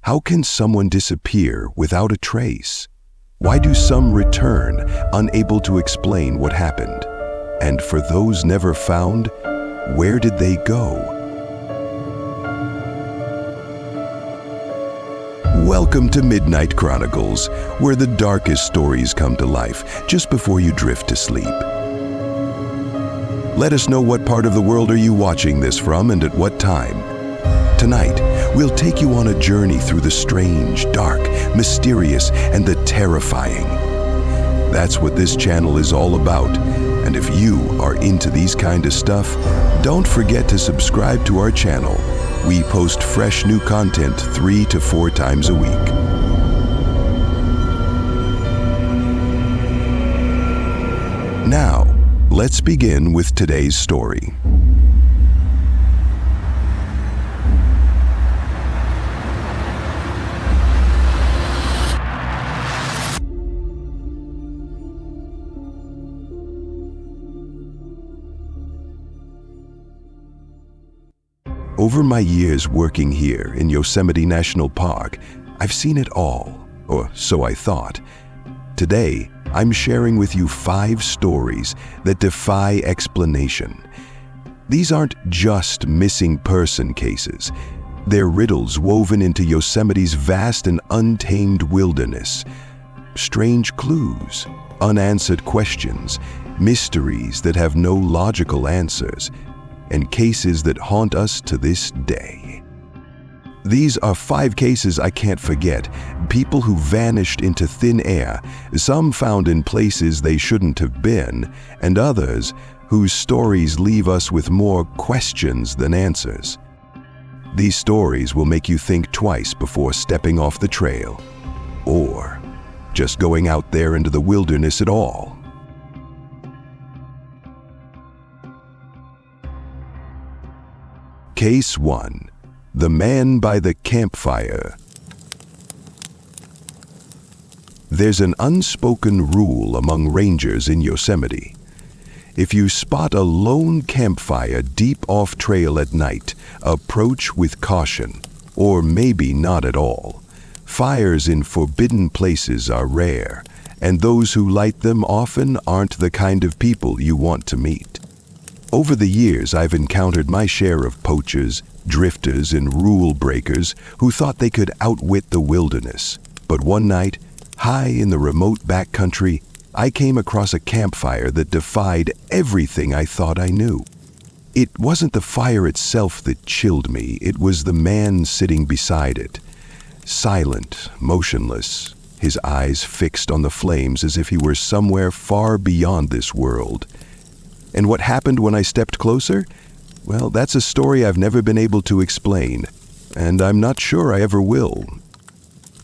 How can someone disappear without a trace? Why do some return, unable to explain what happened? And for those never found, where did they go? Welcome to Midnight Chronicles, where the darkest stories come to life just before you drift to sleep. Let us know what part of the world are you watching this from and at what time. Tonight, we'll take you on a journey through the strange, dark, mysterious, and the terrifying. That's what this channel is all about. And if you are into these kind of stuff, don't forget to subscribe to our channel. We post fresh new content 3 to 4 times a week. Now, let's begin with today's story. Over my years working here in Yosemite National Park, I've seen it all, or so I thought. Today, I'm sharing with you 5 stories that defy explanation. These aren't just missing person cases. They're riddles woven into Yosemite's vast and untamed wilderness. Strange clues, unanswered questions, mysteries that have no logical answers, and cases that haunt us to this day. These are 5 cases I can't forget, people who vanished into thin air, some found in places they shouldn't have been, and others whose stories leave us with more questions than answers. These stories will make you think twice before stepping off the trail, or just going out there into the wilderness at all. Case 1. The Man by the Campfire. There's an unspoken rule among rangers in Yosemite. If you spot a lone campfire deep off trail at night, approach with caution, or maybe not at all. Fires in forbidden places are rare, and those who light them often aren't the kind of people you want to meet. Over the years, I've encountered my share of poachers, drifters, and rule breakers who thought they could outwit the wilderness. But one night, high in the remote backcountry, I came across a campfire that defied everything I thought I knew. It wasn't the fire itself that chilled me, it was the man sitting beside it. Silent, motionless, his eyes fixed on the flames as if he were somewhere far beyond this world. And what happened when I stepped closer? Well, that's a story I've never been able to explain, and I'm not sure I ever will.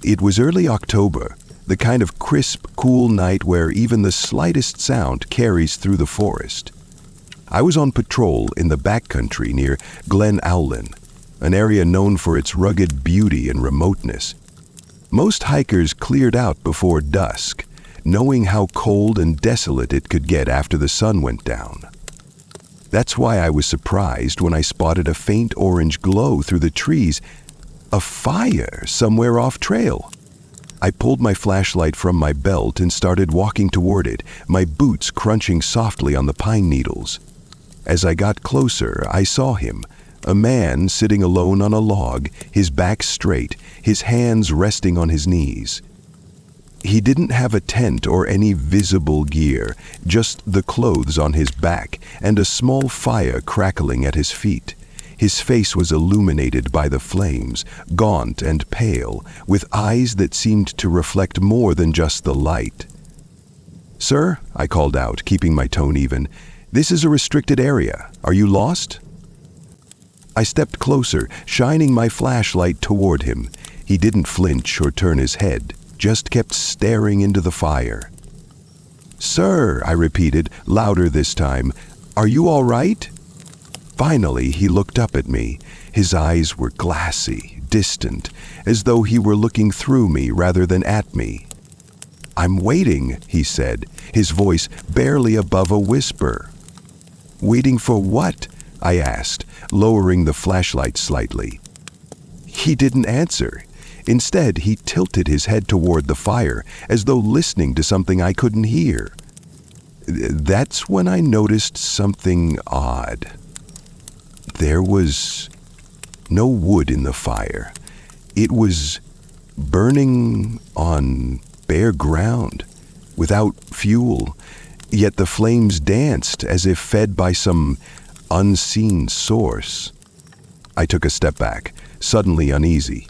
It was early October, the kind of crisp, cool night where even the slightest sound carries through the forest. I was on patrol in the backcountry near Glen Owlin, an area known for its rugged beauty and remoteness. Most hikers cleared out before dusk, knowing how cold and desolate it could get after the sun went down. That's why I was surprised when I spotted a faint orange glow through the trees, a fire somewhere off trail. I pulled my flashlight from my belt and started walking toward it, my boots crunching softly on the pine needles. As I got closer, I saw him, a man sitting alone on a log, his back straight, his hands resting on his knees. He didn't have a tent or any visible gear, just the clothes on his back and a small fire crackling at his feet. His face was illuminated by the flames, gaunt and pale, with eyes that seemed to reflect more than just the light. "Sir," I called out, keeping my tone even, "this is a restricted area. Are you lost?" I stepped closer, shining my flashlight toward him. He didn't flinch or turn his head, just kept staring into the fire. "Sir," I repeated, louder this time, "are you all right?" Finally, he looked up at me. His eyes were glassy, distant, as though he were looking through me rather than at me. "I'm waiting," he said, his voice barely above a whisper. "Waiting for what?" I asked, lowering the flashlight slightly. He didn't answer. Instead, he tilted his head toward the fire, as though listening to something I couldn't hear. That's when I noticed something odd. There was no wood in the fire. It was burning on bare ground, without fuel, yet the flames danced as if fed by some unseen source. I took a step back, suddenly uneasy.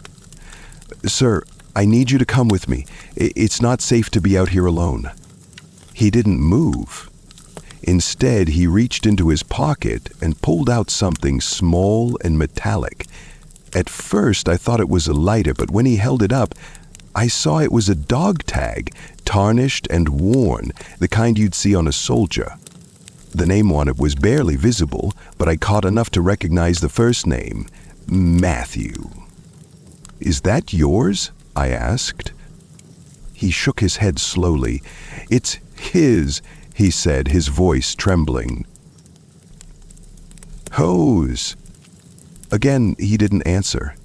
"Sir, I need you to come with me. It's not safe to be out here alone." He didn't move. Instead, he reached into his pocket and pulled out something small and metallic. At first, I thought it was a lighter, but when he held it up, I saw it was a dog tag, tarnished and worn, the kind you'd see on a soldier. The name on it was barely visible, but I caught enough to recognize the first name, Mathew. "Is that yours?" I asked. He shook his head slowly. "It's his," he said, his voice trembling. "Hose." Again, he didn't answer.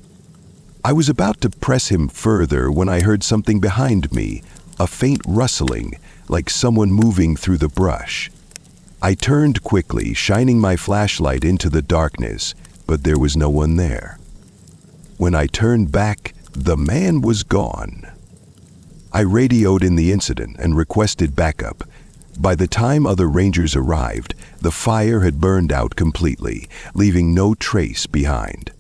I was about to press him further when I heard something behind me, a faint rustling, like someone moving through the brush. I turned quickly, shining my flashlight into the darkness, but there was no one there. When I turned back, the man was gone. I radioed in the incident and requested backup. By the time other rangers arrived, the fire had burned out completely, leaving no trace behind.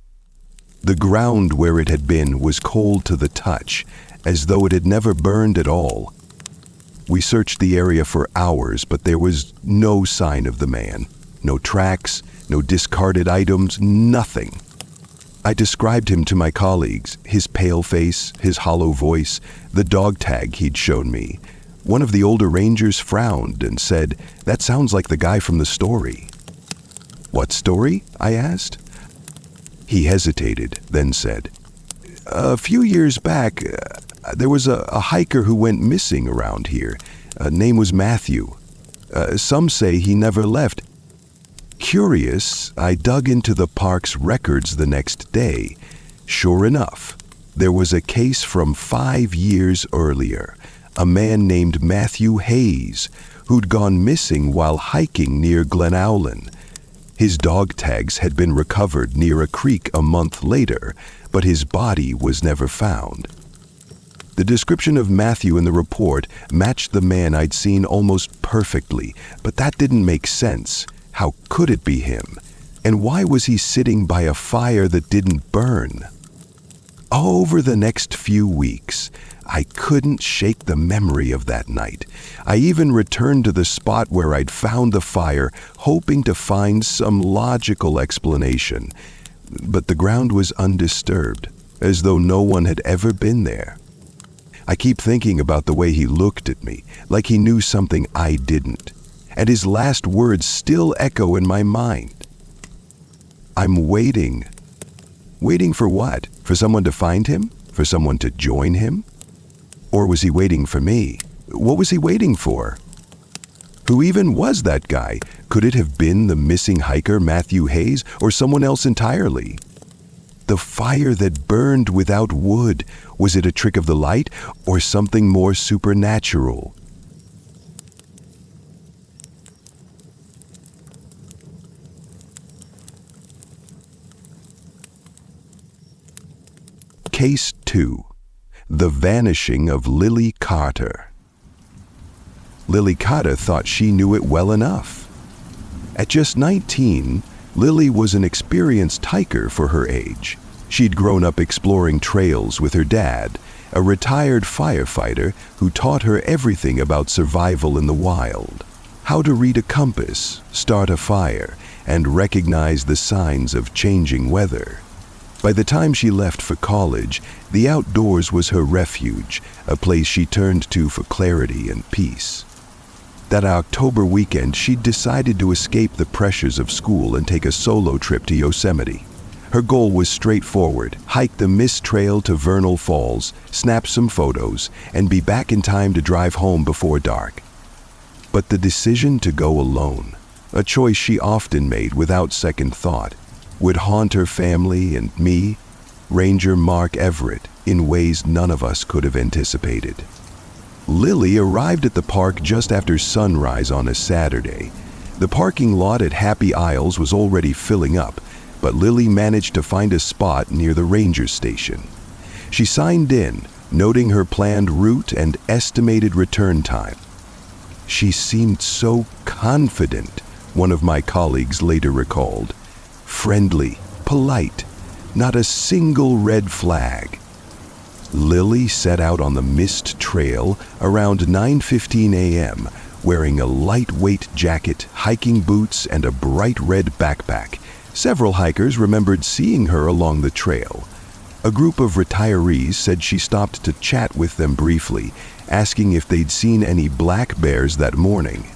The ground where it had been was cold to the touch, as though it had never burned at all. We searched the area for hours, but there was no sign of the man. No tracks, no discarded items, nothing. I described him to my colleagues, his pale face, his hollow voice, the dog tag he'd shown me. One of the older rangers frowned and said, "That sounds like the guy from the story." "What story?" I asked. He hesitated, then said, "A few years back, there was a hiker who went missing around here. Name was Mathew. Some say he never left." Curious, I dug into the park's records the next day. Sure enough, there was a case from 5 years earlier, a man named Mathew Hayes, who'd gone missing while hiking near Glenowlan. His dog tags had been recovered near a creek a month later, but his body was never found. The description of Mathew in the report matched the man I'd seen almost perfectly, but that didn't make sense. How could it be him? And why was he sitting by a fire that didn't burn? Over the next few weeks, I couldn't shake the memory of that night. I even returned to the spot where I'd found the fire, hoping to find some logical explanation. But the ground was undisturbed, as though no one had ever been there. I keep thinking about the way he looked at me, like he knew something I didn't. And his last words still echo in my mind. "I'm waiting." Waiting for what? For someone to find him? For someone to join him? Or was he waiting for me? What was he waiting for? Who even was that guy? Could it have been the missing hiker Mathew Hayes, or someone else entirely? The fire that burned without wood, was it a trick of the light, or something more supernatural? Case 2. The Vanishing of Lilly Carter. Lilly Carter thought she knew it well enough. At just 19, Lilly was an experienced hiker for her age. She'd grown up exploring trails with her dad, a retired firefighter who taught her everything about survival in the wild. How to read a compass, start a fire, and recognize the signs of changing weather. By the time she left for college, the outdoors was her refuge, a place she turned to for clarity and peace. That October weekend, she'd decided to escape the pressures of school and take a solo trip to Yosemite. Her goal was straightforward: hike the Mist Trail to Vernal Falls, snap some photos, and be back in time to drive home before dark. But the decision to go alone, a choice she often made without second thought, would haunt her family and me. Ranger Mark Everett, in ways none of us could have anticipated. Lilly arrived at the park just after sunrise on a Saturday. The parking lot at Happy Isles was already filling up, but Lilly managed to find a spot near the ranger station. She signed in, noting her planned route and estimated return time. She seemed so confident, one of my colleagues later recalled. Friendly, polite, not a single red flag. Lilly set out on the mist trail around 9:15 a.m., wearing a lightweight jacket, hiking boots, and a bright red backpack. Several hikers remembered seeing her along the trail. A group of retirees said she stopped to chat with them briefly, asking if they'd seen any black bears that morning.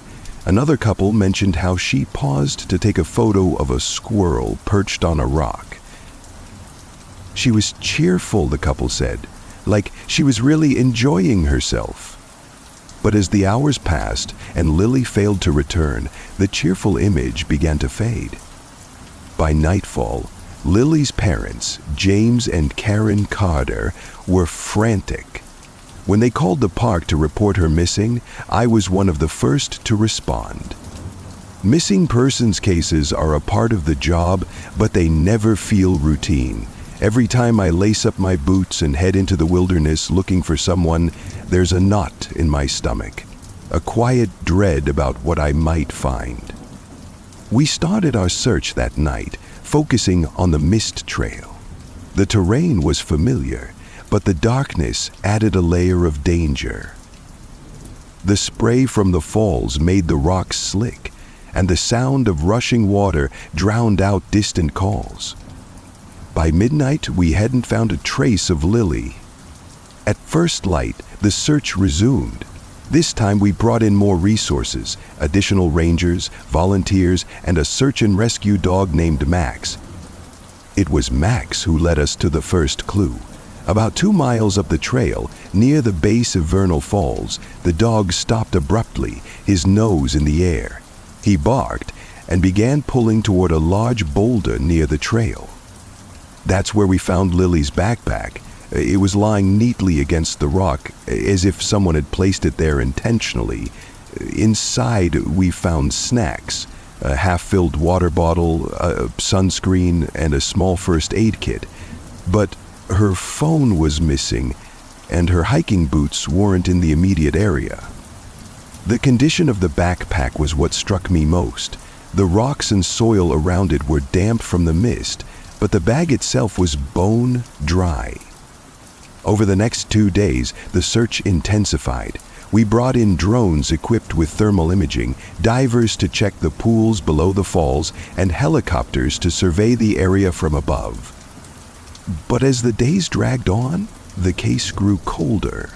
Another couple mentioned how she paused to take a photo of a squirrel perched on a rock. She was cheerful, the couple said, like she was really enjoying herself. But as the hours passed and Lilly failed to return, the cheerful image began to fade. By nightfall, Lilly's parents, James and Karen Carter, were frantic. When they called the park to report her missing, I was one of the first to respond. Missing persons cases are a part of the job, but they never feel routine. Every time I lace up my boots and head into the wilderness looking for someone, there's a knot in my stomach, a quiet dread about what I might find. We started our search that night, focusing on the mist trail. The terrain was familiar, but the darkness added a layer of danger. The spray from the falls made the rocks slick, and the sound of rushing water drowned out distant calls. By midnight, we hadn't found a trace of Lilly. At first light, the search resumed. This time we brought in more resources, additional rangers, volunteers, and a search and rescue dog named Max. It was Max who led us to the first clue. About 2 miles up the trail, near the base of Vernal Falls, the dog stopped abruptly, his nose in the air. He barked and began pulling toward a large boulder near the trail. That's where we found Lilly's backpack. It was lying neatly against the rock, as if someone had placed it there intentionally. Inside, we found snacks, a half-filled water bottle, a sunscreen, and a small first aid kit. But her phone was missing, and her hiking boots weren't in the immediate area. The condition of the backpack was what struck me most. The rocks and soil around it were damp from the mist, but the bag itself was bone dry. Over the next 2 days, the search intensified. We brought in drones equipped with thermal imaging, divers to check the pools below the falls, and helicopters to survey the area from above. But as the days dragged on, the case grew colder.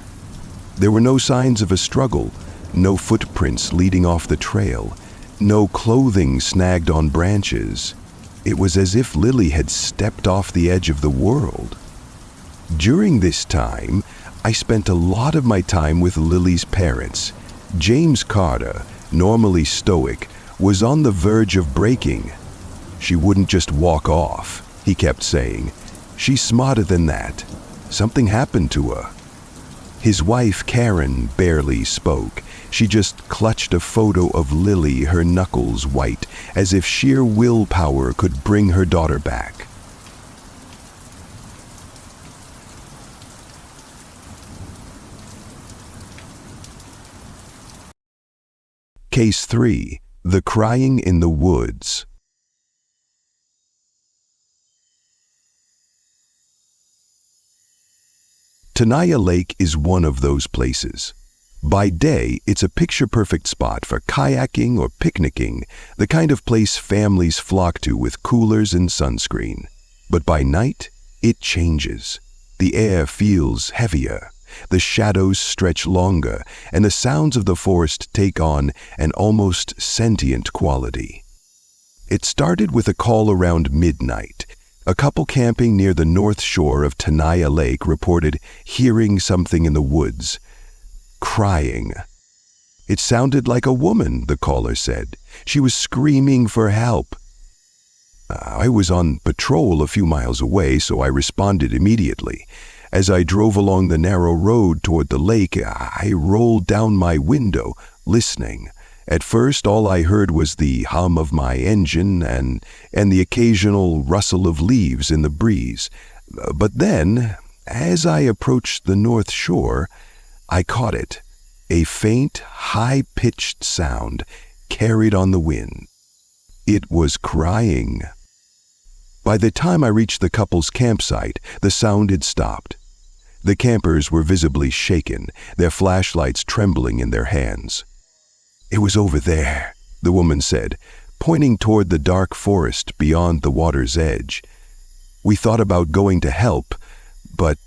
There were no signs of a struggle, no footprints leading off the trail, no clothing snagged on branches. It was as if Lilly had stepped off the edge of the world. During this time, I spent a lot of my time with Lilly's parents. James Carter, normally stoic, was on the verge of breaking. She wouldn't just walk off, he kept saying. She's smarter than that. Something happened to her. His wife, Karen, barely spoke. She just clutched a photo of Lilly, her knuckles white, as if sheer willpower could bring her daughter back. Case 3. The Crying in the Woods. Tenaya Lake is one of those places. By day, it's a picture-perfect spot for kayaking or picnicking, the kind of place families flock to with coolers and sunscreen. But by night, it changes. The air feels heavier, the shadows stretch longer, and the sounds of the forest take on an almost sentient quality. It started with a call around midnight. A couple camping near the north shore of Tenaya Lake reported hearing something in the woods. Crying. It sounded like a woman, the caller said. She was screaming for help. I was on patrol a few miles away, so I responded immediately. As I drove along the narrow road toward the lake, I rolled down my window, listening. At first, all I heard was the hum of my engine and the occasional rustle of leaves in the breeze. But then, as I approached the north shore, I caught it, a faint, high-pitched sound carried on the wind. It was crying. By the time I reached the couple's campsite, the sound had stopped. The campers were visibly shaken, their flashlights trembling in their hands. "It was over there," the woman said, pointing toward the dark forest beyond the water's edge. "We thought about going to help, but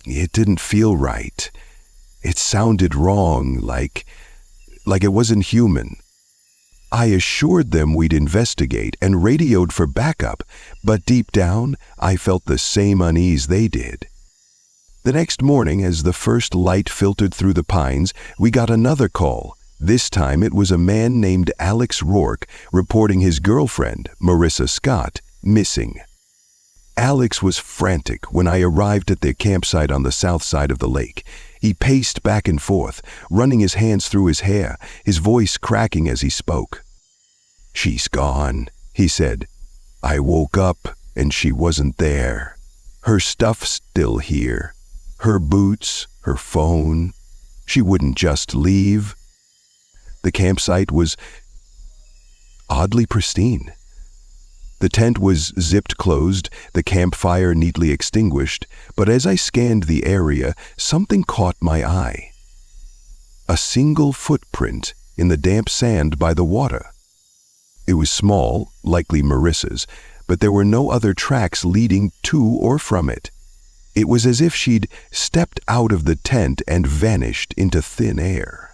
it didn't feel right. It sounded wrong, like it wasn't human." I assured them we'd investigate and radioed for backup, but deep down, I felt the same unease they did. The next morning, as the first light filtered through the pines, we got another call. This time it was a man named Alex Rourke reporting his girlfriend, Marissa Scott, missing. Alex was frantic when I arrived at their campsite on the south side of the lake. He paced back and forth, running his hands through his hair, his voice cracking as he spoke. "She's gone," he said. "I woke up and she wasn't there. Her stuff's still here. Her boots, her phone. She wouldn't just leave." The campsite was oddly pristine. The tent was zipped closed, the campfire neatly extinguished, but as I scanned the area, something caught my eye. A single footprint in the damp sand by the water. It was small, likely Marissa's, but there were no other tracks leading to or from it. It was as if she'd stepped out of the tent and vanished into thin air.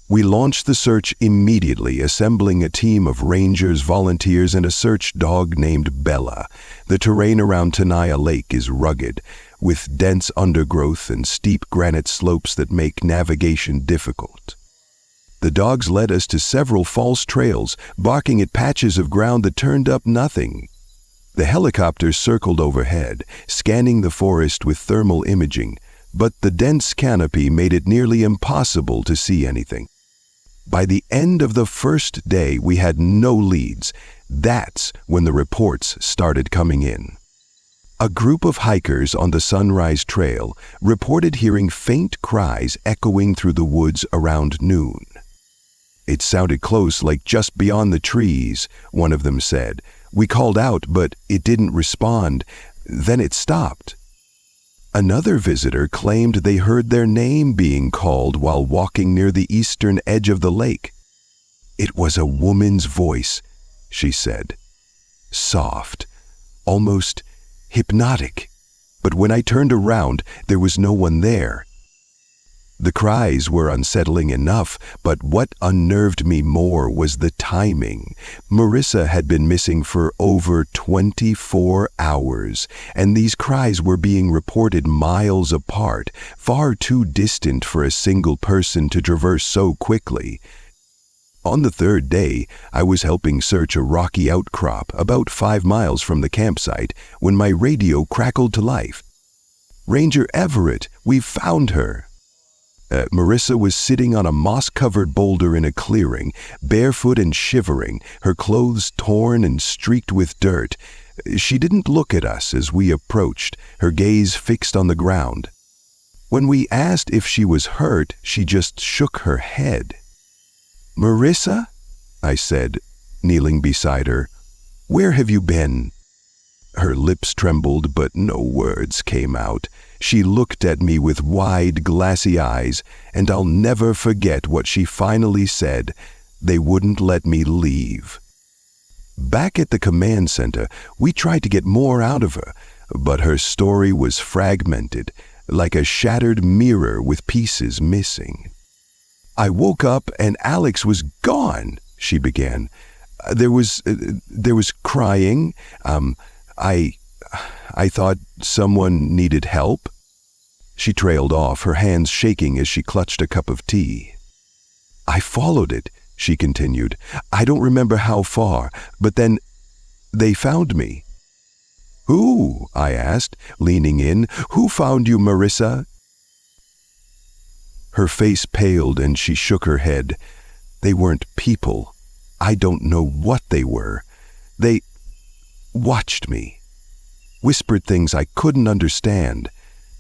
We launched the search immediately, assembling a team of rangers, volunteers, and a search dog named Bella. The terrain around Tenaya Lake is rugged, with dense undergrowth and steep granite slopes that make navigation difficult. The dogs led us to several false trails, barking at patches of ground that turned up nothing. The helicopters circled overhead, scanning the forest with thermal imaging, but the dense canopy made it nearly impossible to see anything. By the end of the first day, we had no leads. That's when the reports started coming in. A group of hikers on the Sunrise Trail reported hearing faint cries echoing through the woods around noon. "It sounded close, like just beyond the trees," one of them said. "We called out, but it didn't respond. Then it stopped." Another visitor claimed they heard their name being called while walking near the eastern edge of the lake. "It was a woman's voice," she said. "Soft, almost hypnotic. But when I turned around, there was no one there." The cries were unsettling enough, but what unnerved me more was the timing. Marissa had been missing for over 24 hours, and these cries were being reported miles apart, far too distant for a single person to traverse so quickly. On the third day, I was helping search a rocky outcrop about 5 miles from the campsite when my radio crackled to life. "Ranger Everett, we've found her." Marissa was sitting on a moss-covered boulder in a clearing, barefoot and shivering, her clothes torn and streaked with dirt. She didn't look at us as we approached, her gaze fixed on the ground. When we asked if she was hurt, she just shook her head. "Marissa?" I said, kneeling beside her. "Where have you been?" Her lips trembled, but no words came out. She looked at me with wide, glassy eyes, and I'll never forget what she finally said. They wouldn't let me leave. Back at the command center, we tried to get more out of her, but her story was fragmented, like a shattered mirror with pieces missing. "I woke up and Alex was gone," she began. There was crying. I thought someone needed help." She trailed off, her hands shaking as she clutched a cup of tea. "I followed it," she continued. "I don't remember how far, but then They found me." "Who?" I asked, leaning in. "Who found you, Marissa?" Her face paled and she shook her head. "They weren't people. I don't know what they were. They watched me, whispered things I couldn't understand,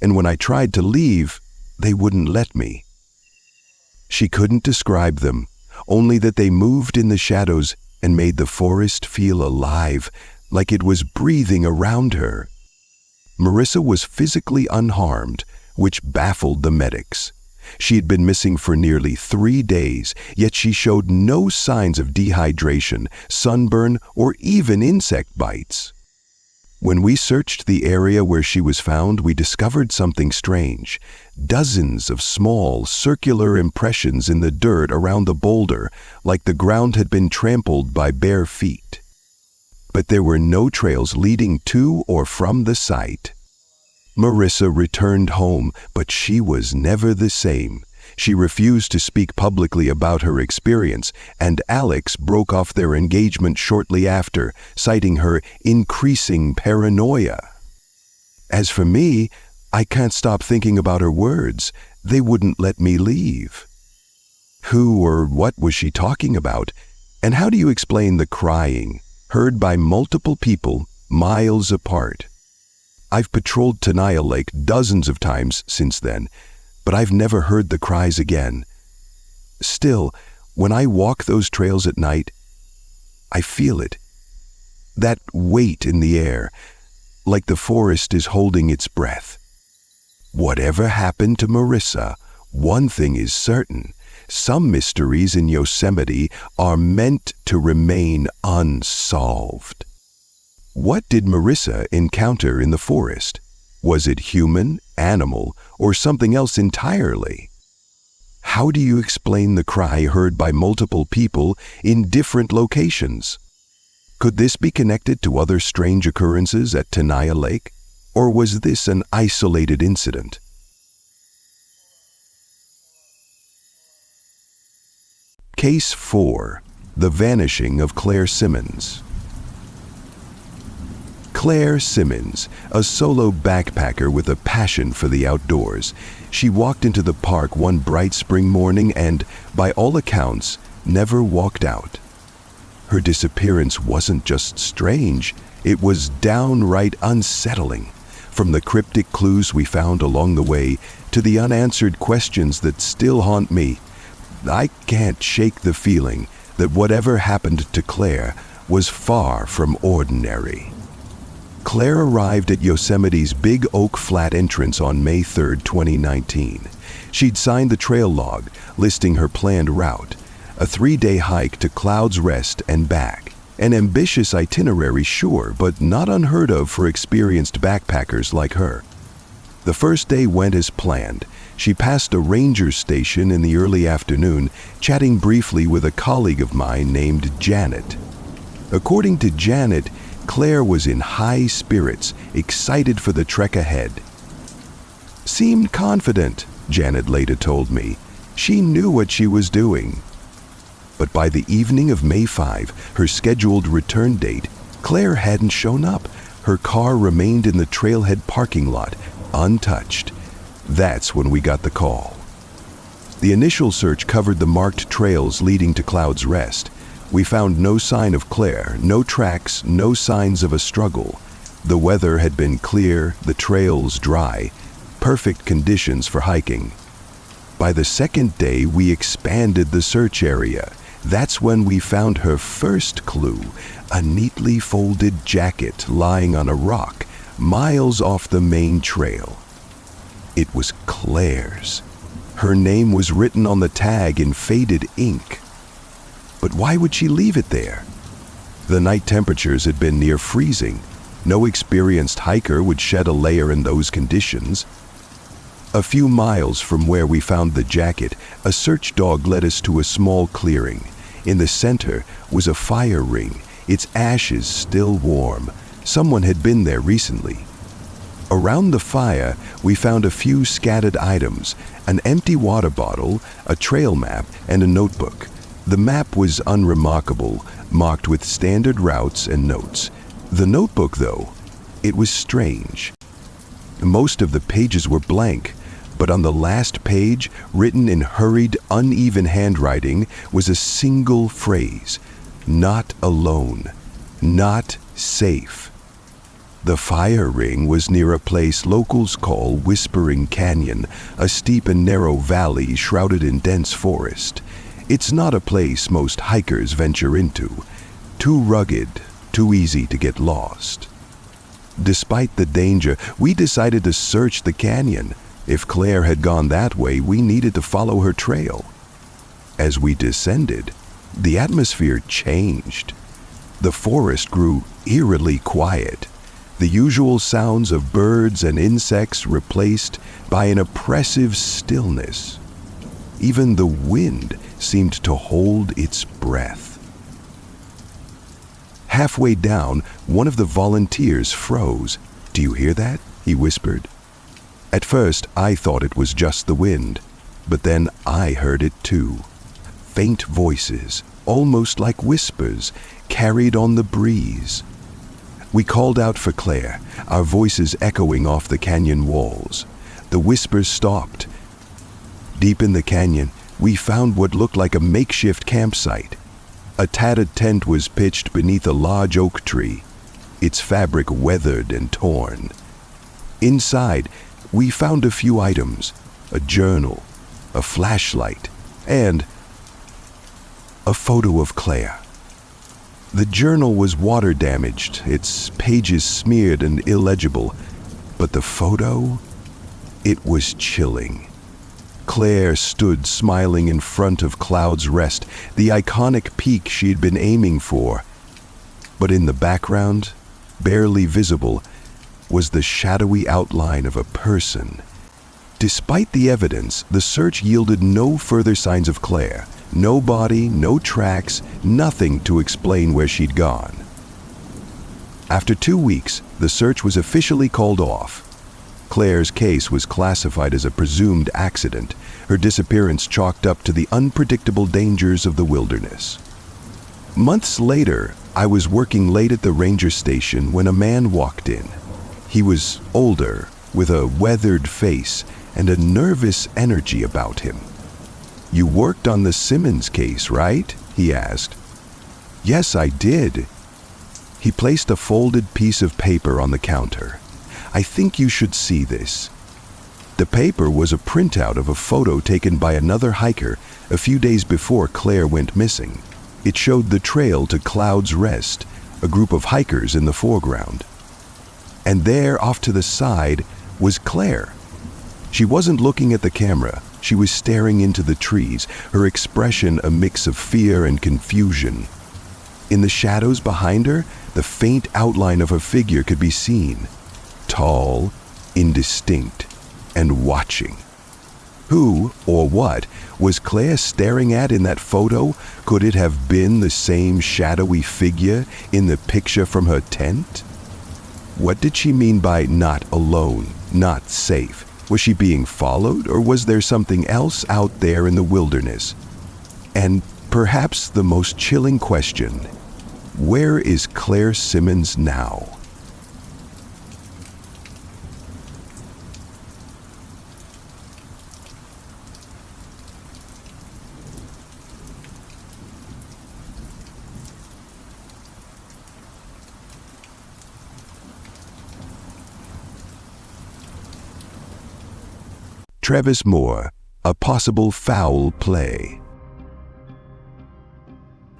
and when I tried to leave, they wouldn't let me." She couldn't describe them, only that they moved in the shadows and made the forest feel alive, like it was breathing around her. Marissa was physically unharmed, which baffled the medics. She had been missing for nearly 3 days, yet she showed no signs of dehydration, sunburn, or even insect bites. When we searched the area where she was found, we discovered something strange. Dozens of small, circular impressions in the dirt around the boulder, like the ground had been trampled by bare feet. But there were no trails leading to or from the site. Marissa returned home, but she was never the same. She refused to speak publicly about her experience, and Alex broke off their engagement shortly after, citing her increasing paranoia. As for me, I can't stop thinking about her words. They wouldn't let me leave. Who or what was she talking about? And how do you explain the crying, heard by multiple people miles apart? I've patrolled Tenaya Lake dozens of times since then, but I've never heard the cries again. Still, when I walk those trails at night, I feel it. That weight in the air, like the forest is holding its breath. Whatever happened to Marissa, one thing is certain: some mysteries in Yosemite are meant to remain unsolved. What did Marissa encounter in the forest? Was it human, animal, or something else entirely? How do you explain the cry heard by multiple people in different locations? Could this be connected to other strange occurrences at Tenaya Lake, or was this an isolated incident? Case 4. The Vanishing of Claire Simmons. Claire Simmons, a solo backpacker with a passion for the outdoors. She walked into the park one bright spring morning and, by all accounts, never walked out. Her disappearance wasn't just strange, it was downright unsettling. From the cryptic clues we found along the way to the unanswered questions that still haunt me, I can't shake the feeling that whatever happened to Claire was far from ordinary. Claire arrived at Yosemite's Big Oak Flat entrance on May 3, 2019. She'd signed the trail log, listing her planned route, a 3-day hike to Cloud's Rest and back. An ambitious itinerary, sure, but not unheard of for experienced backpackers like her. The first day went as planned. She passed a ranger station in the early afternoon, chatting briefly with a colleague of mine named Janet. According to Janet, Claire was in high spirits, excited for the trek ahead. "Seemed confident," Janet later told me. She knew what she was doing. But by the evening of May 5, her scheduled return date, Claire hadn't shown up. Her car remained in the trailhead parking lot, untouched. That's when we got the call. The initial search covered the marked trails leading to Cloud's Rest. We found no sign of Claire, no tracks, no signs of a struggle. The weather had been clear, the trails dry, perfect conditions for hiking. By the second day, we expanded the search area. That's when we found her first clue, a neatly folded jacket lying on a rock, miles off the main trail. It was Claire's. Her name was written on the tag in faded ink. But why would she leave it there? The night temperatures had been near freezing. No experienced hiker would shed a layer in those conditions. A few miles from where we found the jacket, a search dog led us to a small clearing. In the center was a fire ring, its ashes still warm. Someone had been there recently. Around the fire, we found a few scattered items, an empty water bottle, a trail map, and a notebook. The map was unremarkable, marked with standard routes and notes. The notebook, though, it was strange. Most of the pages were blank, but on the last page, written in hurried, uneven handwriting, was a single phrase: "Not alone, not safe." The fire ring was near a place locals call Whispering Canyon, a steep and narrow valley shrouded in dense forest. It's not a place most hikers venture into. Too rugged, too easy to get lost. Despite the danger, we decided to search the canyon. If Claire had gone that way, we needed to follow her trail. As we descended, the atmosphere changed. The forest grew eerily quiet, the usual sounds of birds and insects replaced by an oppressive stillness. Even the wind seemed to hold its breath. Halfway down, one of the volunteers froze. "Do you hear that?" he whispered. At first, I thought it was just the wind, but then I heard it too. Faint voices, almost like whispers, carried on the breeze. We called out for Claire, our voices echoing off the canyon walls. The whispers stopped. Deep in the canyon, we found what looked like a makeshift campsite. A tattered tent was pitched beneath a large oak tree, its fabric weathered and torn. Inside, we found a few items: a journal, a flashlight, and a photo of Claire. The journal was water damaged, its pages smeared and illegible, but the photo, it was chilling. Claire stood smiling in front of Cloud's Rest, the iconic peak she'd been aiming for. But in the background, barely visible, was the shadowy outline of a person. Despite the evidence, the search yielded no further signs of Claire. No body, no tracks, nothing to explain where she'd gone. After 2 weeks, the search was officially called off. Claire's case was classified as a presumed accident, her disappearance chalked up to the unpredictable dangers of the wilderness. Months later, I was working late at the ranger station when a man walked in. He was older, with a weathered face and a nervous energy about him. "You worked on the Simmons case, right?" he asked. "Yes, I did." He placed a folded piece of paper on the counter. "I think you should see this." The paper was a printout of a photo taken by another hiker a few days before Claire went missing. It showed the trail to Cloud's Rest, a group of hikers in the foreground. And there, off to the side, was Claire. She wasn't looking at the camera. She was staring into the trees, her expression a mix of fear and confusion. In the shadows behind her, the faint outline of her figure could be seen. Tall, indistinct, and watching. Who, or what, was Claire staring at in that photo? Could it have been the same shadowy figure in the picture from her tent? What did she mean by not alone, not safe? Was she being followed, or was there something else out there in the wilderness? And perhaps the most chilling question, where is Claire Simmons now? Travis Moore, a possible foul play.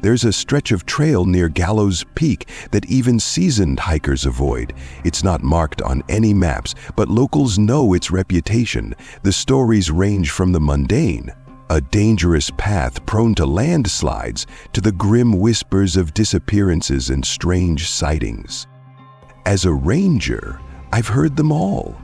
There's a stretch of trail near Gallows Peak that even seasoned hikers avoid. It's not marked on any maps, but locals know its reputation. The stories range from the mundane, a dangerous path prone to landslides, to the grim whispers of disappearances and strange sightings. As a ranger, I've heard them all.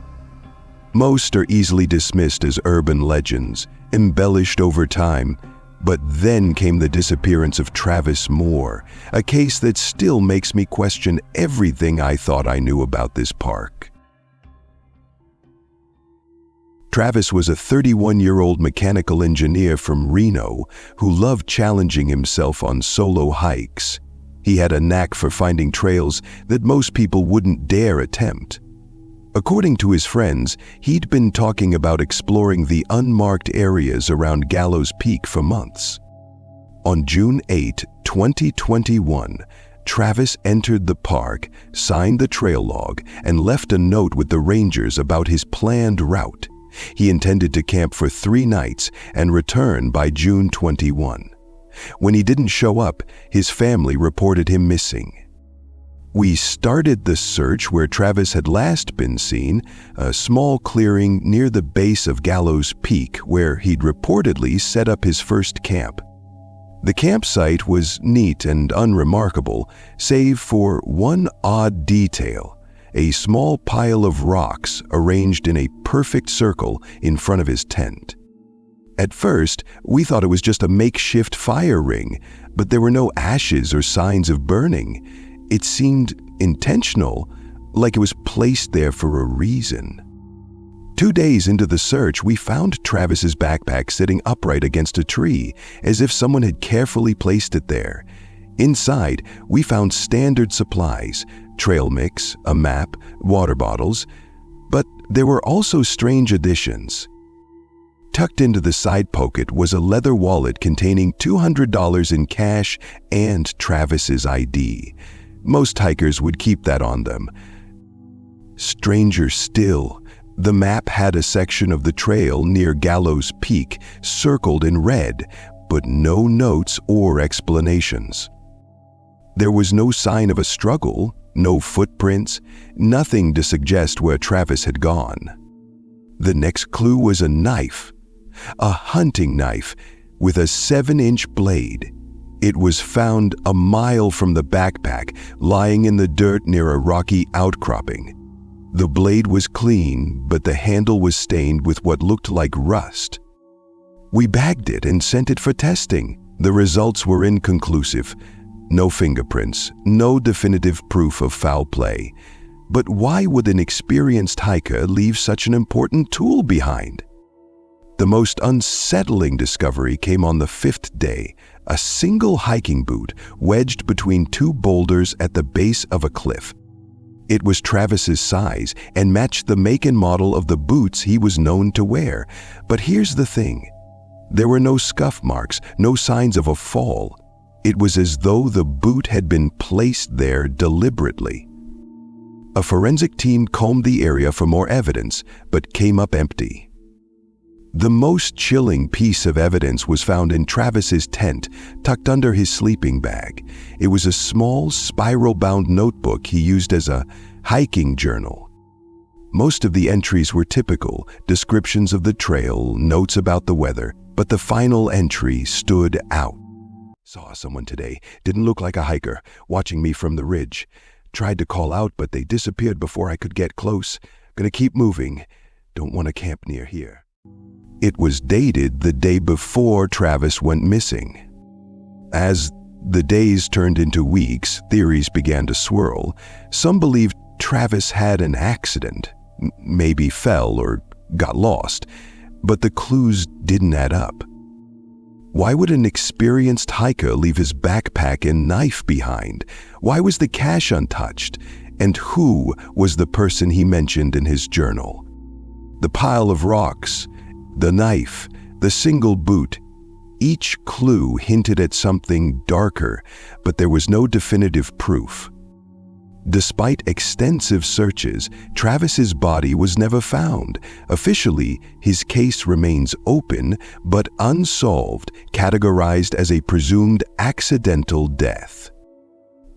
Most are easily dismissed as urban legends, embellished over time, but then came the disappearance of Travis Moore, a case that still makes me question everything I thought I knew about this park. Travis was a 31-year-old mechanical engineer from Reno who loved challenging himself on solo hikes. He had a knack for finding trails that most people wouldn't dare attempt. According to his friends, he'd been talking about exploring the unmarked areas around Gallows Peak for months. On June 8, 2021, Travis entered the park, signed the trail log, and left a note with the rangers about his planned route. He intended to camp for 3 nights and return by June 21. When he didn't show up, his family reported him missing. We started the search where Travis had last been seen, a small clearing near the base of Gallows Peak where he'd reportedly set up his first camp. The campsite was neat and unremarkable, save for one odd detail: a small pile of rocks arranged in a perfect circle in front of his tent. At first, we thought it was just a makeshift fire ring, but there were no ashes or signs of burning. It seemed intentional, like it was placed there for a reason. 2 days into the search, we found Travis's backpack sitting upright against a tree, as if someone had carefully placed it there. Inside, we found standard supplies: trail mix, a map, water bottles. But there were also strange additions. Tucked into the side pocket was a leather wallet containing $200 in cash and Travis's ID. Most hikers would keep that on them. Stranger still, the map had a section of the trail near Gallows Peak circled in red, but no notes or explanations. There was no sign of a struggle, no footprints, nothing to suggest where Travis had gone. The next clue was a knife, a hunting knife with a 7-inch blade. It was found a mile from the backpack, lying in the dirt near a rocky outcropping. The blade was clean, but the handle was stained with what looked like rust. We bagged it and sent it for testing. The results were inconclusive. No fingerprints, no definitive proof of foul play. But why would an experienced hiker leave such an important tool behind? The most unsettling discovery came on the 5th day: a single hiking boot wedged between 2 boulders at the base of a cliff. It was Travis's size and matched the make and model of the boots he was known to wear. But here's the thing: there were no scuff marks, no signs of a fall. It was as though the boot had been placed there deliberately. A forensic team combed the area for more evidence, but came up empty. The most chilling piece of evidence was found in Travis's tent, tucked under his sleeping bag. It was a small, spiral-bound notebook he used as a hiking journal. Most of the entries were typical: descriptions of the trail, notes about the weather, but the final entry stood out. Saw someone today, didn't look like a hiker, watching me from the ridge. Tried to call out, but they disappeared before I could get close. Gonna keep moving. Don't want to camp near here. It was dated the day before Travis went missing. As the days turned into weeks, theories began to swirl. Some believed Travis had an accident, maybe fell or got lost, but the clues didn't add up. Why would an experienced hiker leave his backpack and knife behind? Why was the cash untouched? And who was the person he mentioned in his journal? The pile of rocks, the knife, the single boot, each clue hinted at something darker, but there was no definitive proof. Despite extensive searches, Travis's body was never found. Officially, his case remains open, but unsolved, categorized as a presumed accidental death.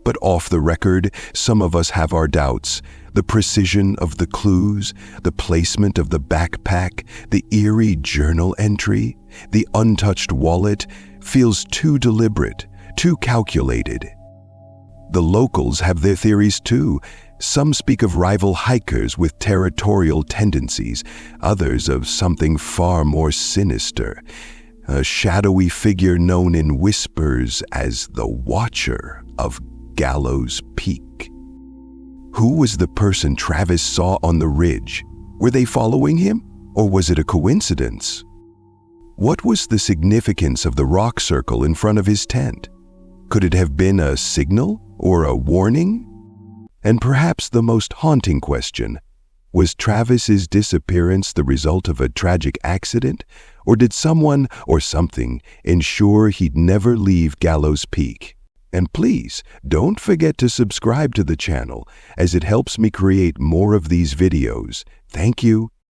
But off the record, some of us have our doubts. The precision of the clues, the placement of the backpack, the eerie journal entry, the untouched wallet feels too deliberate, too calculated. The locals have their theories too. Some speak of rival hikers with territorial tendencies, others of something far more sinister, a shadowy figure known in whispers as the Watcher of Gallows Peak. Who was the person Travis saw on the ridge? Were they following him, or was it a coincidence? What was the significance of the rock circle in front of his tent? Could it have been a signal or a warning? And perhaps the most haunting question, was Travis's disappearance the result of a tragic accident, or did someone or something ensure he'd never leave Gallows Peak? And please, don't forget to subscribe to the channel, as it helps me create more of these videos. Thank you.